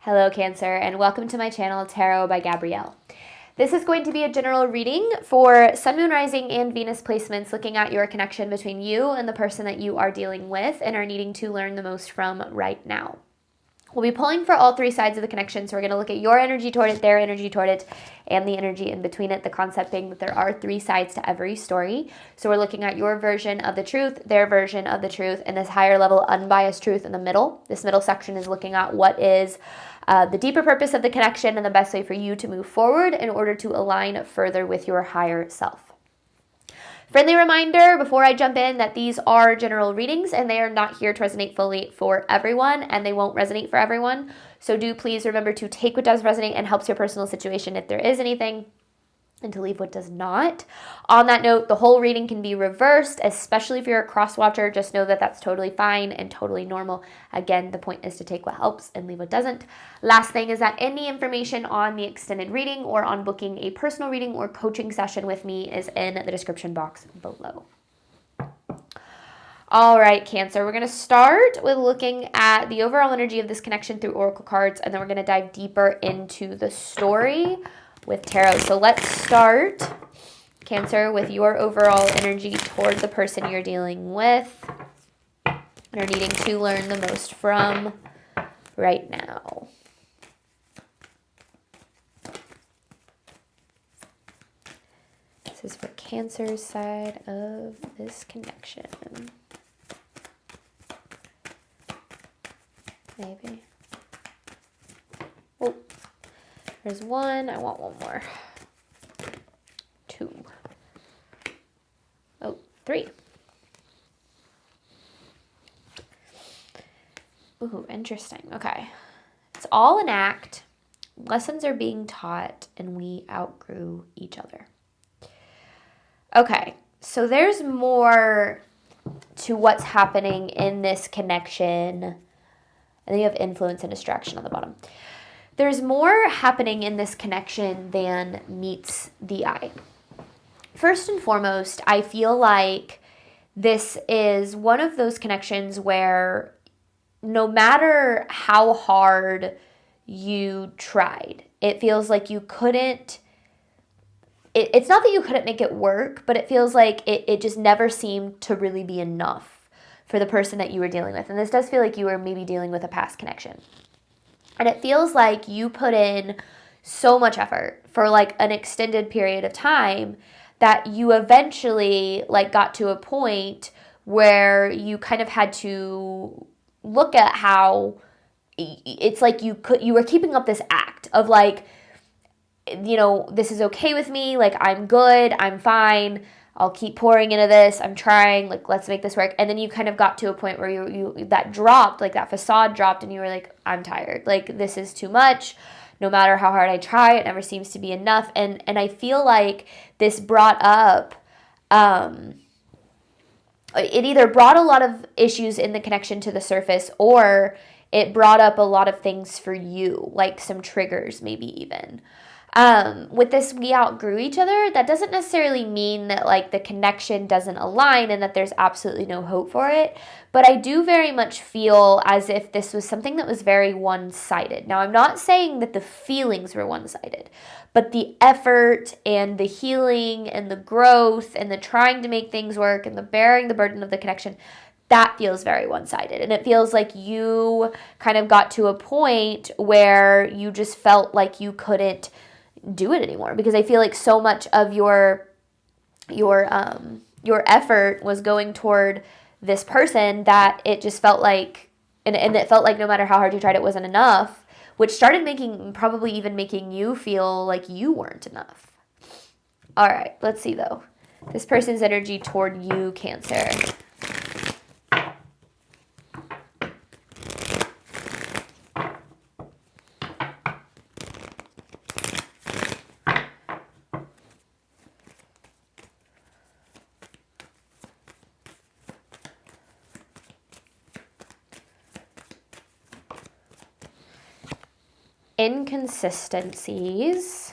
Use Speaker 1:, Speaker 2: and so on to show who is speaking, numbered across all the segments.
Speaker 1: Hello Cancer, and welcome to my channel Tarot by Gabrielle. This is going to be a general reading for Sun, Moon, Rising, and Venus placements, looking at your connection between you and the person that you are dealing with and are needing to learn the most from right now. We'll be pulling for all three sides of the connection, so we're going to look at your energy toward it, their energy toward it, and the energy in between it, the concept being that there are three sides to every story. So we're looking at your version of the truth, their version of the truth, and this higher level unbiased truth in the middle. This middle section is looking at what is the deeper purpose of the connection and the best way for you to move forward in order to align further with your higher self. Friendly reminder before I jump in that these are general readings and they are not here to resonate fully for everyone, and they won't resonate for everyone. So do please remember to take what does resonate and helps your personal situation if there is anything, and to leave what does not. On that note, the whole reading can be reversed, especially if you're a cross watcher. Just know that that's totally fine and totally normal. Again, the point is to take what helps and leave what doesn't. Last thing is that any information on the extended reading or on booking a personal reading or coaching session with me is in the description box below. All right, Cancer, we're going to start with looking at the overall energy of this connection through oracle cards, and then we're going to dive deeper into the story with tarot. So let's start, Cancer, with your overall energy toward the person you're dealing with and are needing to learn the most from right now. This is for Cancer's side of this connection. Maybe. Oh. There's one. I want one more. Two. Oh, three. Ooh, interesting. Okay. It's all an act. Lessons are being taught, and we outgrew each other. Okay. So there's more to what's happening in this connection. And then you have influence and distraction on the bottom. There's more happening in this connection than meets the eye. First and foremost, I feel like this is one of those connections where no matter how hard you tried, it feels like you couldn't, it's not that you couldn't make it work, but it feels like it just never seemed to really be enough for the person that you were dealing with. And this does feel like you were maybe dealing with a past connection. And it feels like you put in so much effort for like an extended period of time that you eventually like got to a point where you kind of had to look at how it's like you were keeping up this act of like, you know, this is okay with me, like I'm good, I'm fine, I'll keep pouring into this, I'm trying, like, let's make this work. And then you kind of got to a point where you that dropped, like that facade dropped, and you were like, I'm tired. Like, this is too much. No matter how hard I try, it never seems to be enough. And I feel like this brought up, it either brought a lot of issues in the connection to the surface, or it brought up a lot of things for you, like some triggers maybe even. With this, we outgrew each other. That doesn't necessarily mean that like the connection doesn't align and that there's absolutely no hope for it. But I do very much feel as if this was something that was very one-sided. Now, I'm not saying that the feelings were one-sided, but the effort and the healing and the growth and the trying to make things work and the bearing the burden of the connection, that feels very one-sided. And it feels like you kind of got to a point where you just felt like you couldn't do it anymore, because I feel like so much of your effort was going toward this person that it just felt like, and it felt like no matter how hard you tried, it wasn't enough, which started probably even making you feel like you weren't enough. All right, let's see though. This person's energy toward you, Cancer. Inconsistencies.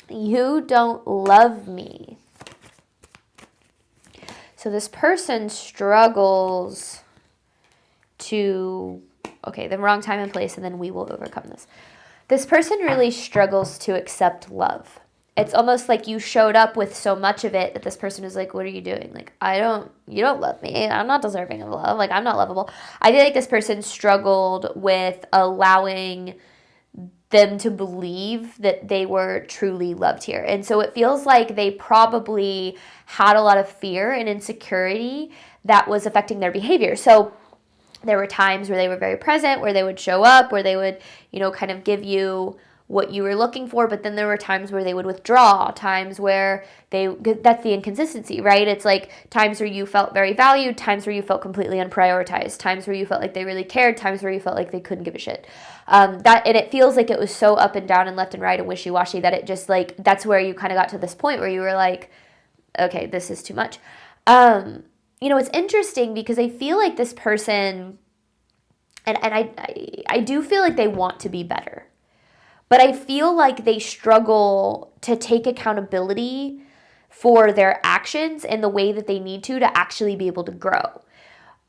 Speaker 1: You don't love me. So this person struggles to okay, the wrong time and place, and then we will overcome this. This person really struggles to accept love. It's almost like you showed up with so much of it that this person is like, what are you doing? Like, you don't love me. I'm not deserving of love. Like, I'm not lovable. I feel like this person struggled with allowing them to believe that they were truly loved here. And so it feels like they probably had a lot of fear and insecurity that was affecting their behavior. So there were times where they were very present, where they would show up, where they would, kind of give you what you were looking for, but then there were times where they would withdraw, times where that's the inconsistency, right? It's like times where you felt very valued, times where you felt completely unprioritized, times where you felt like they really cared, times where you felt like they couldn't give a shit. And it feels like it was so up and down and left and right and wishy-washy that it just like, that's where you kind of got to this point where you were like, okay, this is too much. It's interesting because I feel like this person, and I do feel like they want to be better. But I feel like they struggle to take accountability for their actions in the way that they need to actually be able to grow.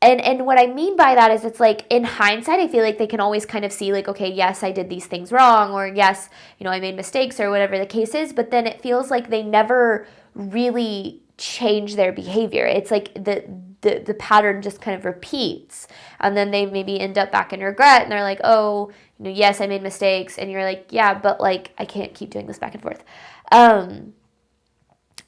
Speaker 1: And what I mean by that is it's like in hindsight, I feel like they can always kind of see like, okay, yes, I did these things wrong, or yes, I made mistakes or whatever the case is. But then it feels like they never really change their behavior. It's like the pattern just kind of repeats. And then they maybe end up back in regret and they're like, oh, yes, I made mistakes. And you're like, yeah, but like, I can't keep doing this back and forth.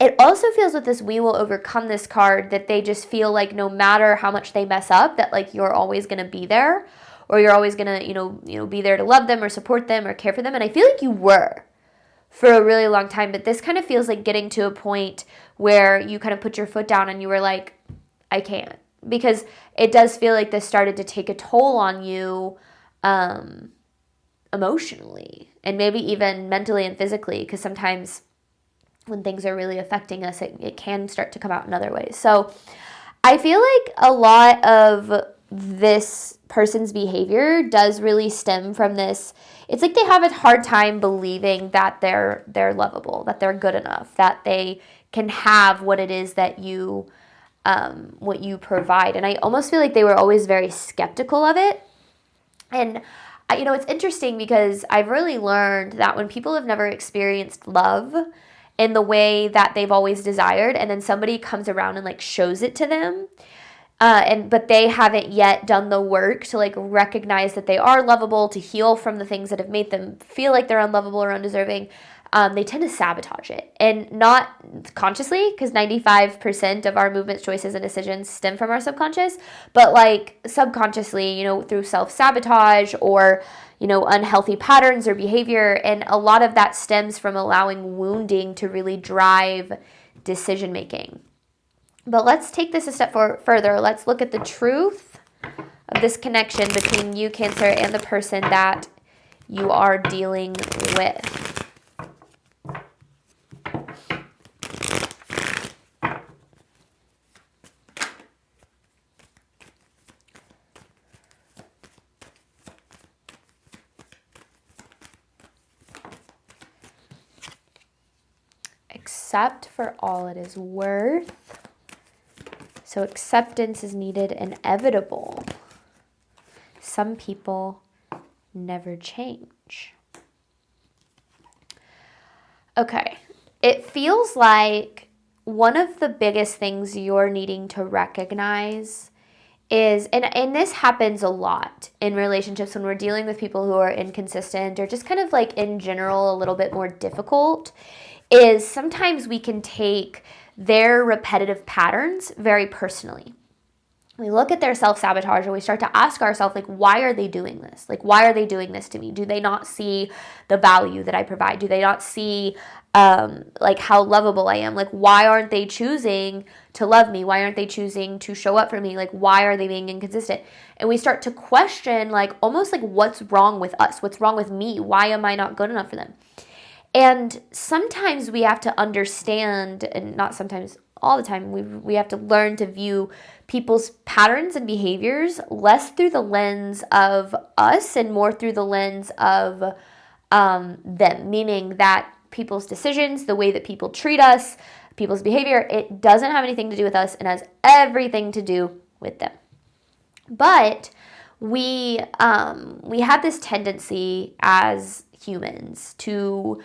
Speaker 1: It also feels with this we will overcome this card that they just feel like no matter how much they mess up, that like you're always going to be there, or you're always going to, be there to love them or support them or care for them. And I feel like you were for a really long time, but this kind of feels like getting to a point where you kind of put your foot down and you were like, I can't, because it does feel like this started to take a toll on you, emotionally and maybe even mentally and physically, because sometimes when things are really affecting us, it can start to come out in other ways. So I feel like a lot of this person's behavior does really stem from this. It's like they have a hard time believing that they're lovable, that they're good enough, that they can have what it is that what you provide. And I almost feel like they were always very skeptical of it. And it's interesting because I've really learned that when people have never experienced love in the way that they've always desired, and then somebody comes around and like shows it to them, but they haven't yet done the work to like recognize that they are lovable, to heal from the things that have made them feel like they're unlovable or undeserving, they tend to sabotage it. And not consciously, because 95% of our movements, choices, and decisions stem from our subconscious, but like subconsciously, through self-sabotage or unhealthy patterns or behavior. And a lot of that stems from allowing wounding to really drive decision making. But let's take this a step further. Let's look at the truth of this connection between you, Cancer, and the person that you are dealing with. Accept for all it is worth. So acceptance is needed, inevitable. Some people never change. Okay, it feels like one of the biggest things you're needing to recognize is, and this happens a lot in relationships when we're dealing with people who are inconsistent or just kind of like in general a little bit more difficult, is sometimes we can take their repetitive patterns very personally. We look at their self-sabotage and we start to ask ourselves, like, why are they doing this? Like, why are they doing this to me? Do they not see the value that I provide? Do they not see, like, how lovable I am? Like, why aren't they choosing to love me? Why aren't they choosing to show up for me? Like, why are they being inconsistent? And we start to question, like, almost like, what's wrong with us? What's wrong with me? Why am I not good enough for them? And sometimes we have to understand, and not sometimes, all the time, we have to learn to view people's patterns and behaviors less through the lens of us and more through the lens of them, meaning that people's decisions, the way that people treat us, people's behavior, it doesn't have anything to do with us and has everything to do with them. But we have this tendency as humans to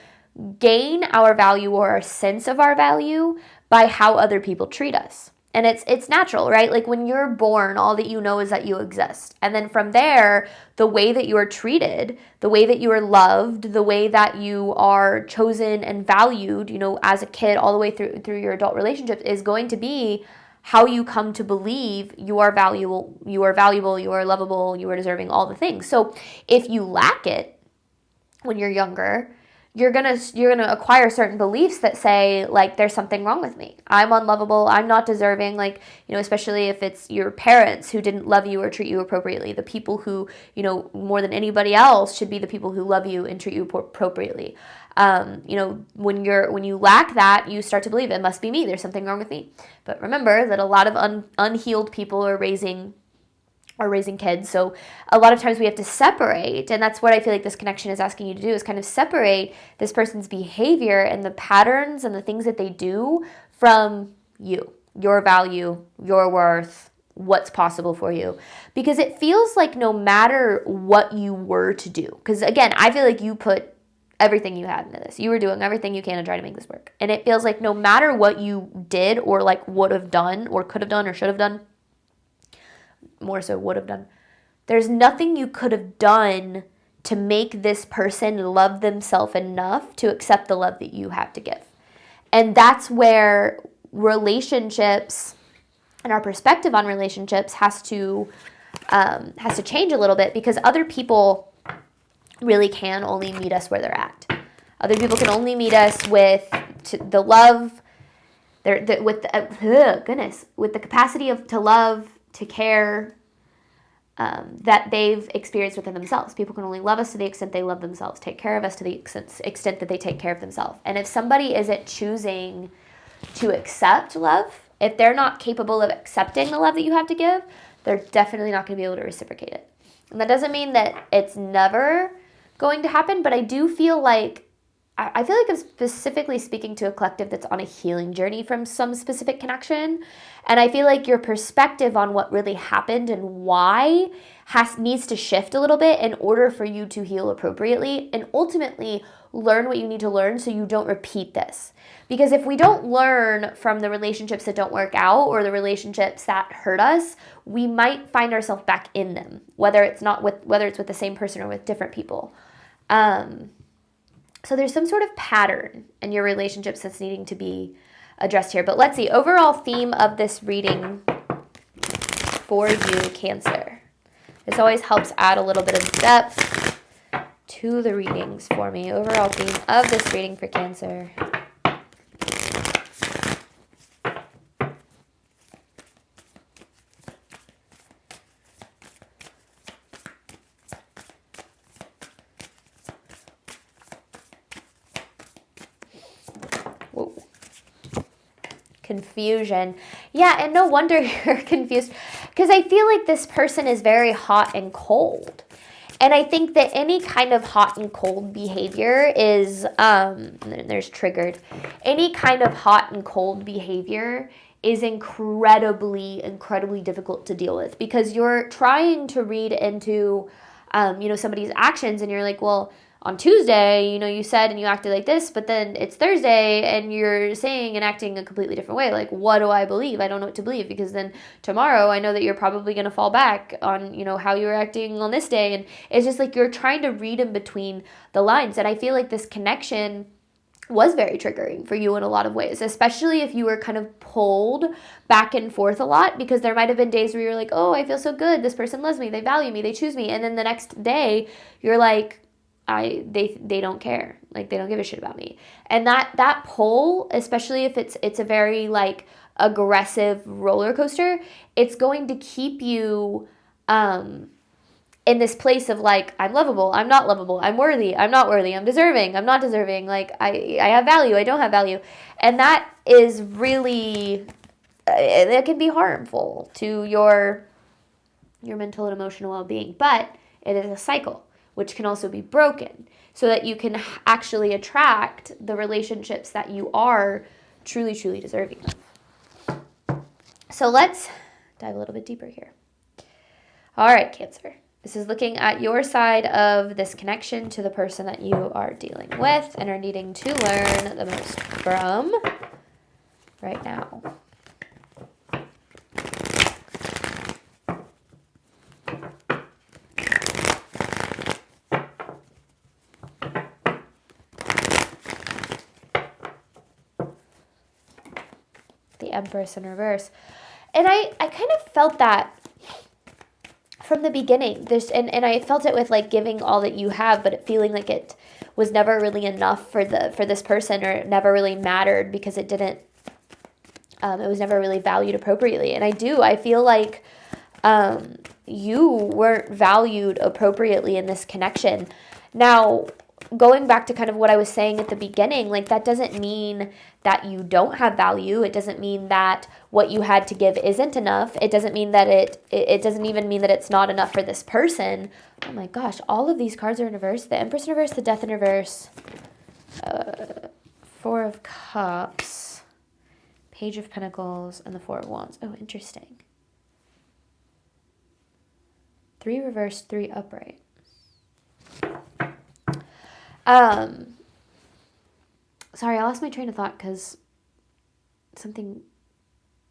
Speaker 1: gain our value or our sense of our value by how other people treat us. And it's natural, right? Like when you're born, all that you know is that you exist. And then from there, the way that you are treated, the way that you are loved, the way that you are chosen and valued, as a kid all the way through your adult relationships is going to be how you come to believe you are valuable, you are lovable, you are deserving, all the things. So if you lack it when you're younger, you're gonna acquire certain beliefs that say, like, there's something wrong with me. I'm unlovable. I'm not deserving. Like, especially if it's your parents who didn't love you or treat you appropriately. The people who, more than anybody else should be the people who love you and treat you appropriately. When you lack that, you start to believe it must be me. There's something wrong with me. But remember that a lot of unhealed people are raising kids. So a lot of times we have to separate, and that's what I feel like this connection is asking you to do, is kind of separate this person's behavior and the patterns and the things that they do from you, your value, your worth, what's possible for you. Because it feels like no matter what you were to do, because again, I feel like you put everything you had into this. You were doing everything you can to try to make this work. And it feels like no matter what you did or like would have done or could have done or should have done, more so would have done, there's nothing you could have done to make this person love themselves enough to accept the love that you have to give. And that's where relationships and our perspective on relationships has to change a little bit, because other people really can only meet us where they're at. Other people can only meet us with the love, with the capacity to love, to care, that they've experienced within themselves. People can only love us to the extent they love themselves, take care of us to the extent that they take care of themselves. And if somebody isn't choosing to accept love, if they're not capable of accepting the love that you have to give, they're definitely not going to be able to reciprocate it. And that doesn't mean that it's never going to happen, but I do feel like I'm specifically speaking to a collective that's on a healing journey from some specific connection. And I feel like your perspective on what really happened and why needs to shift a little bit in order for you to heal appropriately and ultimately learn what you need to learn so you don't repeat this. Because if we don't learn from the relationships that don't work out or the relationships that hurt us, we might find ourselves back in them, whether it's with the same person or with different people. So there's some sort of pattern in your relationships that's needing to be addressed here. But let's see, overall theme of this reading for you, Cancer. This always helps add a little bit of depth to the readings for me. Overall theme of this reading for Cancer. Confusion. Yeah, and no wonder you're confused, because I feel like this person is very hot and cold. And I think that any kind of hot and cold behavior is, there's triggered. Any kind of hot and cold behavior is incredibly, incredibly difficult to deal with, because you're trying to read into, somebody's actions, and you're like, well, on Tuesday, you said and you acted like this, but then it's Thursday and you're saying and acting a completely different way. Like, what do I believe? I don't know what to believe, because then tomorrow I know that you're probably going to fall back on, how you were acting on this day. And it's just like you're trying to read in between the lines. And I feel like this connection was very triggering for you in a lot of ways, especially if you were kind of pulled back and forth a lot, because there might have been days where you're like, oh, I feel so good. This person loves me. They value me. They choose me. And then the next day you're like, they don't care. Like, they don't give a shit about me. And that pull, especially if it's a very like aggressive roller coaster, it's going to keep you in this place of like, I'm lovable, I'm not lovable, I'm worthy, I'm not worthy, I'm deserving, I'm not deserving, like I have value, I don't have value. And that is really, that can be harmful to your mental and emotional well-being. But it is a cycle, which can also be broken, so that you can actually attract the relationships that you are truly, truly deserving of. So let's dive a little bit deeper here. All right, Cancer. This is looking at your side of this connection to the person that you are dealing with and are needing to learn the most from right now. The Empress in reverse. And I kind of felt that from the beginning. And I felt it with like giving all that you have, but feeling like it was never really enough for this person, or it never really mattered because it didn't it was never really valued appropriately. And I feel like you weren't valued appropriately in this connection. Now, going back to kind of what I was saying at the beginning, like that doesn't mean that you don't have value. It doesn't mean that what you had to give isn't enough. It doesn't mean that it doesn't even mean that it's not enough for this person. Oh my gosh, all of these cards are in reverse. The Empress in reverse, the Death in reverse, Four of Cups, Page of Pentacles, and the Four of Wands. Oh, interesting. 3 reversed, 3 upright. Sorry, I lost my train of thought because something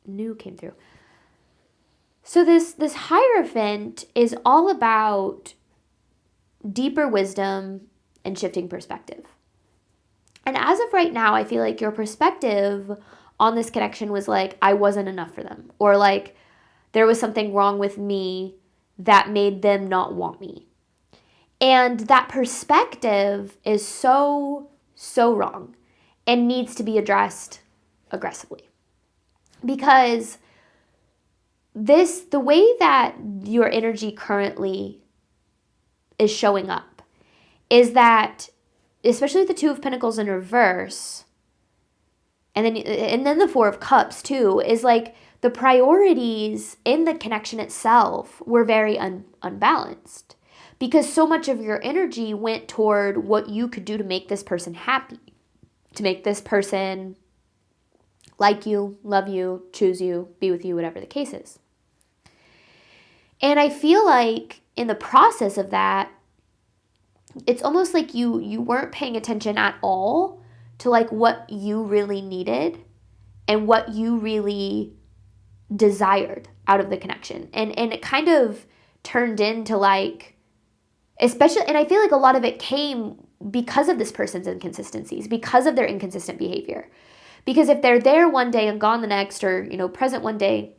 Speaker 1: new came through. So this Hierophant is all about deeper wisdom and shifting perspective. And as of right now, I feel like your perspective on this connection was like, I wasn't enough for them. Or like, there was something wrong with me that made them not want me. And that perspective is so wrong and needs to be addressed aggressively. Because the way that your energy currently is showing up is that, especially the Two of Pentacles in reverse, and then the Four of Cups too, is like the priorities in the connection itself were very unbalanced. Because so much of your energy went toward what you could do to make this person happy, to make this person like you, love you, choose you, be with you, whatever the case is. And I feel like in the process of that, it's almost like you weren't paying attention at all to like what you really needed and what you really desired out of the connection. And it kind of turned into like, especially, and I feel like a lot of it came because of this person's inconsistencies, because of their inconsistent behavior. Because if they're there one day and gone the next, or, present one day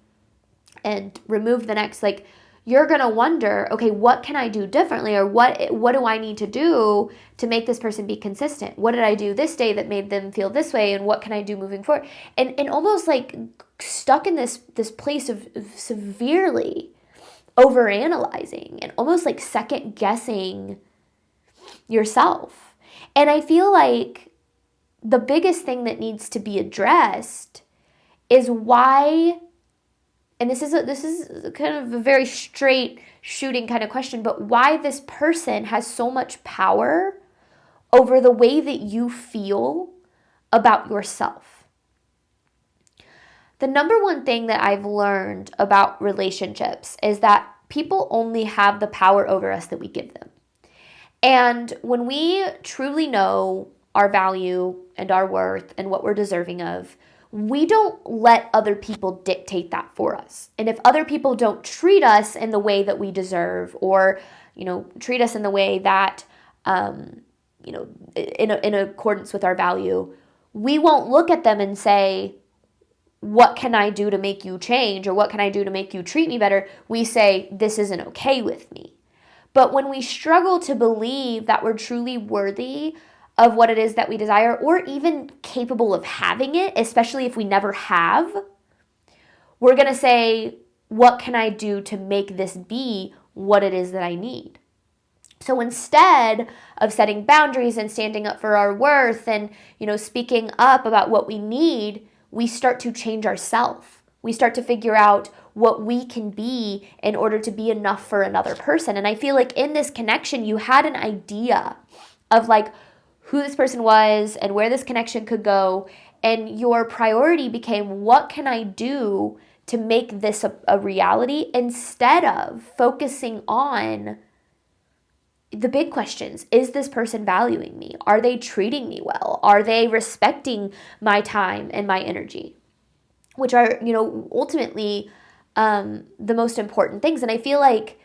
Speaker 1: and removed the next, like, you're going to wonder, okay, what can I do differently? Or what do I need to do to make this person be consistent? What did I do this day that made them feel this way? And what can I do moving forward? And almost like stuck in this place of severely overanalyzing and almost like second guessing yourself. And I feel like the biggest thing that needs to be addressed is why, and this is kind of a very straight shooting kind of question, but why this person has so much power over the way that you feel about yourself. The number one thing that I've learned about relationships is that people only have the power over us that we give them. And when we truly know our value and our worth and what we're deserving of, we don't let other people dictate that for us. And if other people don't treat us in the way that we deserve, or, treat us in the way that, in accordance with our value, we won't look at them and say, what can I do to make you change? Or what can I do to make you treat me better? We say, this isn't okay with me. But when we struggle to believe that we're truly worthy of what it is that we desire, or even capable of having it, especially if we never have, we're going to say, what can I do to make this be what it is that I need? So instead of setting boundaries and standing up for our worth and, speaking up about what we need, we start to change ourselves. We start to figure out what we can be in order to be enough for another person. And I feel like in this connection, you had an idea of like who this person was and where this connection could go. And your priority became, what can I do to make this a reality instead of focusing on the big questions. Is this person valuing me? Are they treating me well? Are they respecting my time and my energy? Which are, ultimately the most important things. And I feel like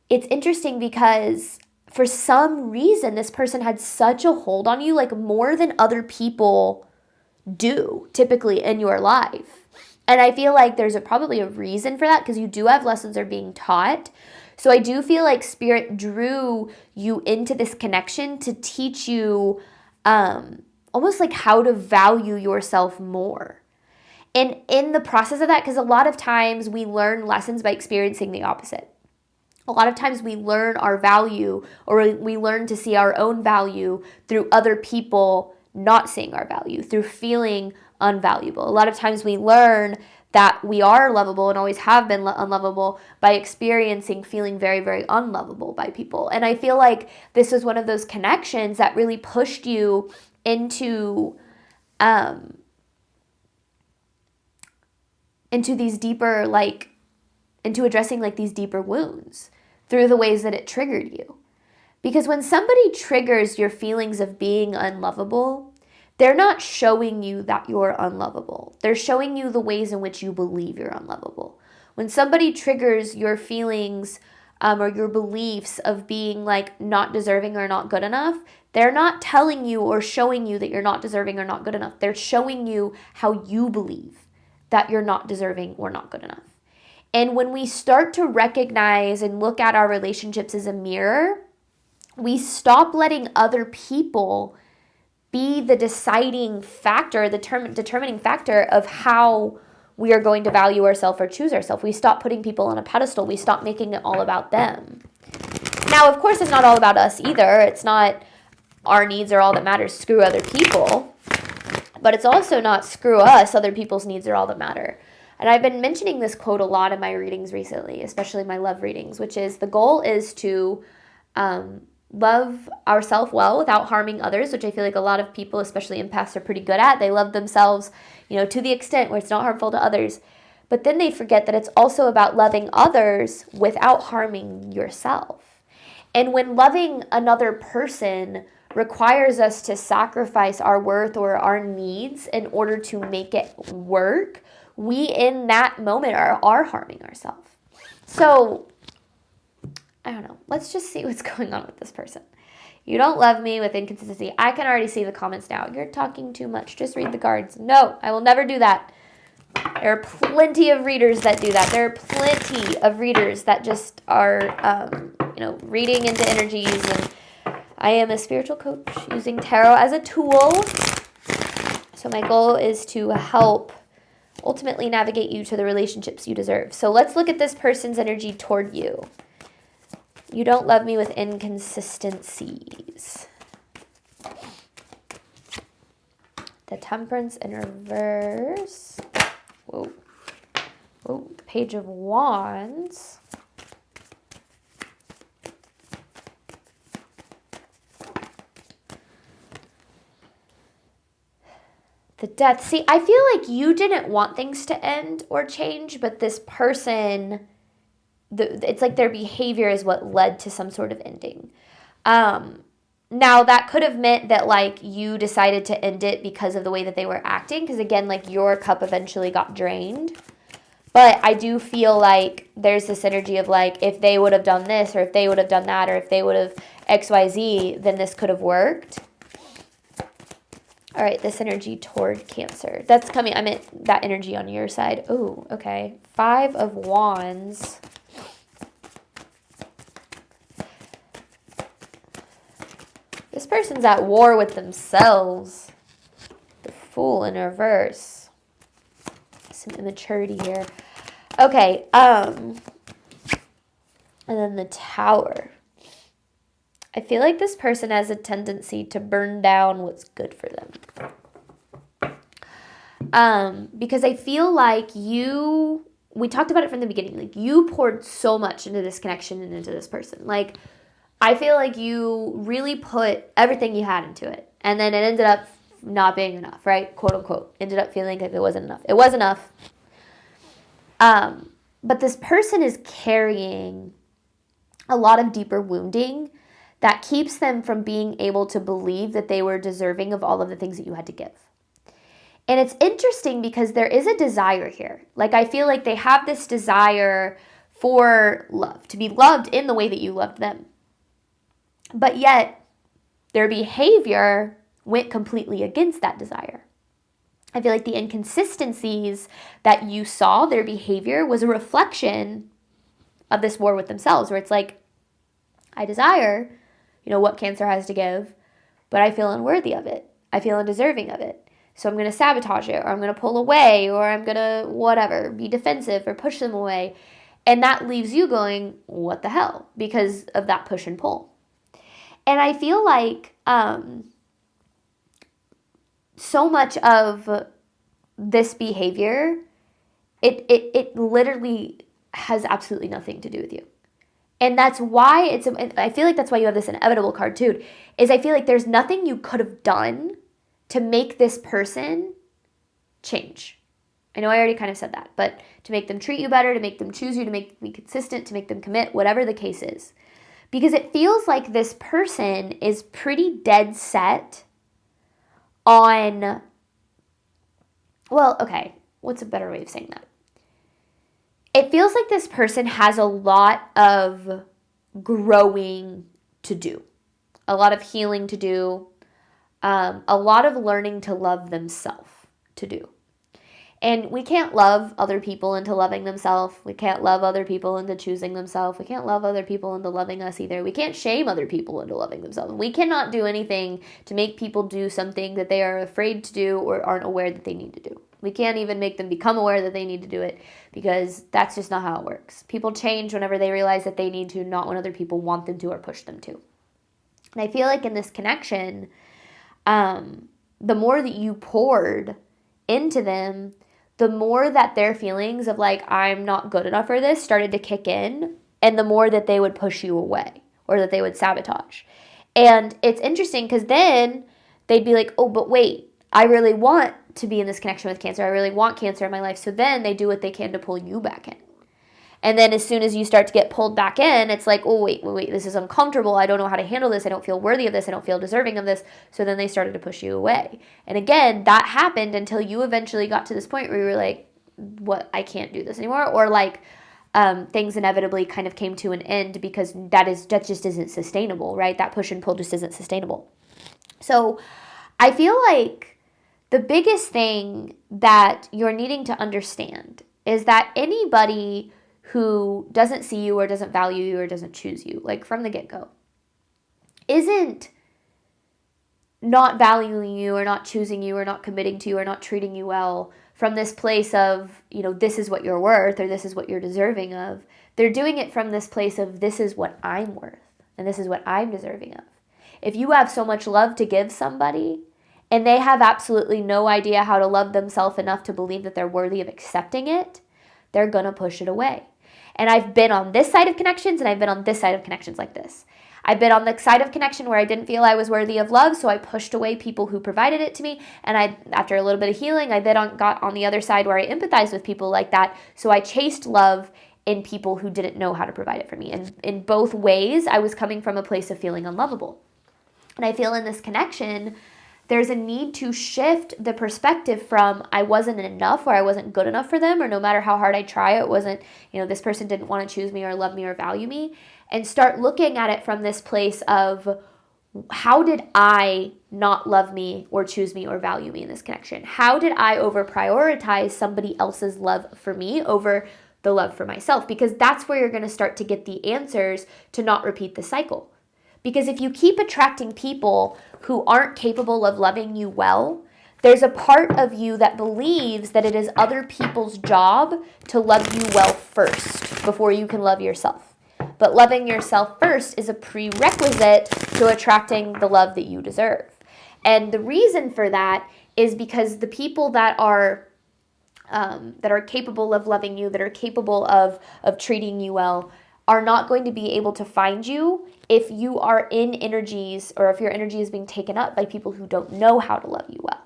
Speaker 1: it's interesting because for some reason, this person had such a hold on you, like more than other people do typically in your life. And I feel like there's probably a reason for that, because you do have lessons are being taught. So I do feel like Spirit drew you into this connection to teach you almost like how to value yourself more. And in the process of that, because a lot of times we learn lessons by experiencing the opposite. A lot of times we learn our value, or we learn to see our own value through other people not seeing our value, through feeling unvaluable. A lot of times we learn that we are lovable and always have been unlovable by experiencing feeling very, very unlovable by people. And I feel like this was one of those connections that really pushed you into these deeper, into addressing these deeper wounds through the ways that it triggered you. Because when somebody triggers your feelings of being unlovable, they're not showing you that you're unlovable. They're showing you the ways in which you believe you're unlovable. When somebody triggers your feelings or your beliefs of being not deserving or not good enough, they're not telling you or showing you that you're not deserving or not good enough. They're showing you how you believe that you're not deserving or not good enough. And when we start to recognize and look at our relationships as a mirror, we stop letting other people be the deciding factor, the determining factor of how we are going to value ourselves or choose ourselves. We stop putting people on a pedestal. We stop making it all about them. Now, of course, it's not all about us either. It's not our needs are all that matters. Screw other people. But it's also not screw us. Other people's needs are all that matter. And I've been mentioning this quote a lot in my readings recently, especially my love readings, which is the goal is to love ourselves well without harming others, which I feel like a lot of people, especially empaths, are pretty good at. They love themselves, to the extent where it's not harmful to others. But then they forget that it's also about loving others without harming yourself. And when loving another person requires us to sacrifice our worth or our needs in order to make it work, we in that moment are harming ourselves. So I don't know. Let's just see what's going on with this person. You don't love me with inconsistency. I can already see the comments now. You're talking too much. Just read the cards. No, I will never do that. There are plenty of readers that do that. There are plenty of readers that just are, reading into energies. And I am a spiritual coach using tarot as a tool. So my goal is to help ultimately navigate you to the relationships you deserve. So let's look at this person's energy toward you. You don't love me with inconsistencies. The Temperance in reverse. Whoa. Whoa. Page of Wands. The Death. See, I feel like you didn't want things to end or change, but this person, it's like their behavior is what led to some sort of ending. Now, that could have meant that, you decided to end it because of the way that they were acting, because, again, your cup eventually got drained. But I do feel like there's this energy of, if they would have done this, or if they would have done that, or if they would have XYZ, then this could have worked. All right, this energy toward Cancer. That's coming. I meant that energy on your side. Oh, okay. 5 of Wands. This person's at war with themselves. The Fool in reverse. Some immaturity here. Okay, and then the Tower. I feel like this person has a tendency to burn down what's good for them. Because I feel like we talked about it from the beginning, you poured so much into this connection and into this person. I feel like you really put everything you had into it. And then it ended up not being enough, right? Quote unquote. Ended up feeling like it wasn't enough. It was enough. But this person is carrying a lot of deeper wounding that keeps them from being able to believe that they were deserving of all of the things that you had to give. And it's interesting because there is a desire here. Like, I feel like they have this desire for love, to be loved in the way that you loved them. But yet, their behavior went completely against that desire. I feel like the inconsistencies that you saw, their behavior, was a reflection of this war with themselves, where it's like, I desire, what Cancer has to give, but I feel unworthy of it. I feel undeserving of it. So I'm going to sabotage it, or I'm going to pull away, or I'm going to whatever, be defensive or push them away. And that leaves you going, what the hell? Because of that push and pull. And I feel like so much of this behavior, it literally has absolutely nothing to do with you. And that's why I feel like that's why you have this inevitable card too, is I feel like there's nothing you could have done to make this person change. I know I already kind of said that, but to make them treat you better, to make them choose you, to make them be consistent, to make them commit, whatever the case is. Because it feels like this person is pretty dead set on, well, okay, what's a better way of saying that? It feels like this person has a lot of growing to do, a lot of healing to do, a lot of learning to love themselves to do. And we can't love other people into loving themselves. We can't love other people into choosing themselves. We can't love other people into loving us either. We can't shame other people into loving themselves. We cannot do anything to make people do something that they are afraid to do or aren't aware that they need to do. We can't even make them become aware that they need to do it, because that's just not how it works. People change whenever they realize that they need to, not when other people want them to or push them to. And I feel like in this connection, the more that you poured into them, the more that their feelings of like, I'm not good enough for this started to kick in, and the more that they would push you away or that they would sabotage. And it's interesting because then they'd be like, oh, but wait, I really want to be in this connection with Cancer. I really want Cancer in my life. So then they do what they can to pull you back in. And then as soon as you start to get pulled back in, it's like, oh, wait, this is uncomfortable. I don't know how to handle this. I don't feel worthy of this. I don't feel deserving of this. So then they started to push you away. And again, that happened until you eventually got to this point where you were like, what, I can't do this anymore. Or like things inevitably kind of came to an end because that just isn't sustainable, right? That push and pull just isn't sustainable. So I feel like the biggest thing that you're needing to understand is that anybody who doesn't see you or doesn't value you or doesn't choose you, like from the get-go, isn't not valuing you or not choosing you or not committing to you or not treating you well from this place of, this is what you're worth or this is what you're deserving of. They're doing it from this place of, this is what I'm worth and this is what I'm deserving of. If you have so much love to give somebody and they have absolutely no idea how to love themselves enough to believe that they're worthy of accepting it, they're going to push it away. And I've been on this side of connections and I've been on this side of connections like this. I've been on the side of connection where I didn't feel I was worthy of love, so I pushed away people who provided it to me. And after a little bit of healing, I then got on the other side where I empathized with people like that. So I chased love in people who didn't know how to provide it for me. And in both ways, I was coming from a place of feeling unlovable. And I feel in this connection, there's a need to shift the perspective from I wasn't enough or I wasn't good enough for them, or no matter how hard I try, it wasn't, this person didn't want to choose me or love me or value me, and start looking at it from this place of how did I not love me or choose me or value me in this connection? How did I over prioritize somebody else's love for me over the love for myself? Because that's where you're going to start to get the answers to not repeat the cycle. Because if you keep attracting people who aren't capable of loving you well, there's a part of you that believes that it is other people's job to love you well first before you can love yourself. But loving yourself first is a prerequisite to attracting the love that you deserve. And the reason for that is because the people that are capable of loving you, that are capable of treating you well, are not going to be able to find you if you are in energies or if your energy is being taken up by people who don't know how to love you well.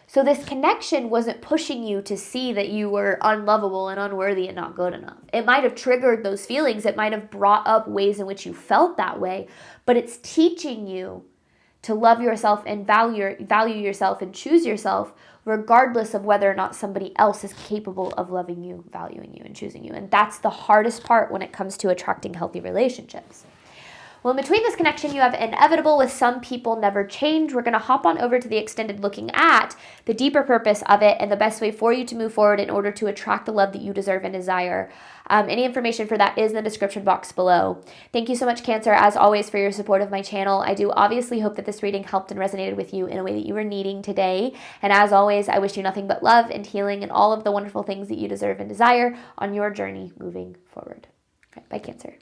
Speaker 1: So this connection wasn't pushing you to see that you were unlovable and unworthy and not good enough. It might have triggered those feelings. It might have brought up ways in which you felt that way, but it's teaching you to love yourself and value yourself and choose yourself regardless of whether or not somebody else is capable of loving you, valuing you, and choosing you. And that's the hardest part when it comes to attracting healthy relationships. Well, in between this connection, you have inevitable with some people never change. We're going to hop on over to the extended looking at the deeper purpose of it and the best way for you to move forward in order to attract the love that you deserve and desire. Any information for that is in the description box below. Thank you so much, Cancer, as always, for your support of my channel. I do obviously hope that this reading helped and resonated with you in a way that you were needing today. And as always, I wish you nothing but love and healing and all of the wonderful things that you deserve and desire on your journey moving forward. All right, bye, Cancer.